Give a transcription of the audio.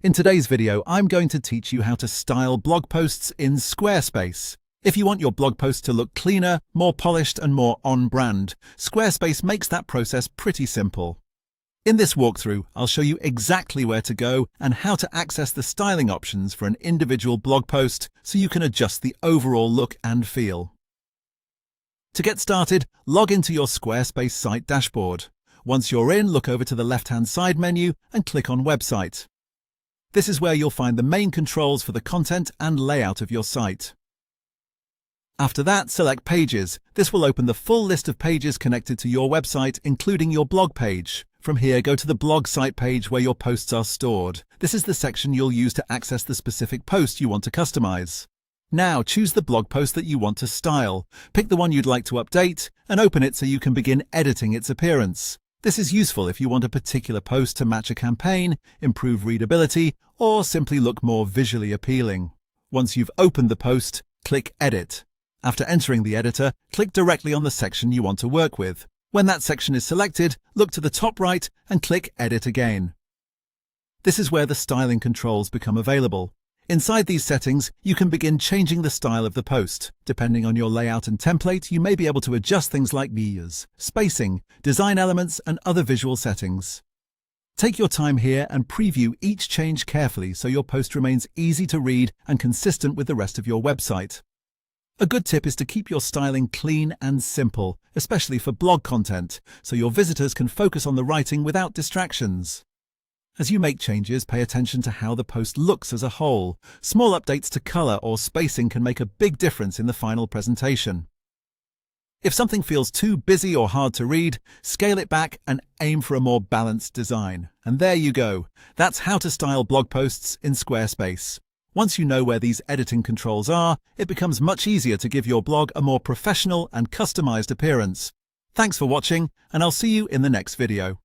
In today's video, I'm going to teach you how to style blog posts in Squarespace. If you want your blog post to look cleaner, more polished, and more on-brand, Squarespace makes that process pretty simple. In this walkthrough, I'll show you exactly where to go and how to access the styling options for an individual blog post so you can adjust the overall look and feel. To get started, log into your Squarespace site dashboard. Once you're in, look over to the left-hand side menu and click on Website. This is where you'll find the main controls for the content and layout of your site. After that, select Pages. This will open the full list of pages connected to your website, including your blog page. From here, go to the blog site page where your posts are stored. This is the section you'll use to access the specific post you want to customize. Now, choose the blog post that you want to style. Pick the one you'd like to update and open it so you can begin editing its appearance. This is useful if you want a particular post to match a campaign, improve readability, or simply look more visually appealing. Once you've opened the post, click Edit. After entering the editor, click directly on the section you want to work with. When that section is selected, look to the top right and click Edit again. This is where the styling controls become available. Inside these settings, you can begin changing the style of the post. Depending on your layout and template, you may be able to adjust things like views, spacing, design elements, and other visual settings. Take your time here and preview each change carefully so your post remains easy to read and consistent with the rest of your website. A good tip is to keep your styling clean and simple, especially for blog content, so your visitors can focus on the writing without distractions. As you make changes, pay attention to how the post looks as a whole. Small updates to color or spacing can make a big difference in the final presentation. If something feels too busy or hard to read, scale it back and aim for a more balanced design. And there you go. That's how to style blog posts in Squarespace. Once you know where these editing controls are, it becomes much easier to give your blog a more professional and customized appearance. Thanks for watching, and I'll see you in the next video.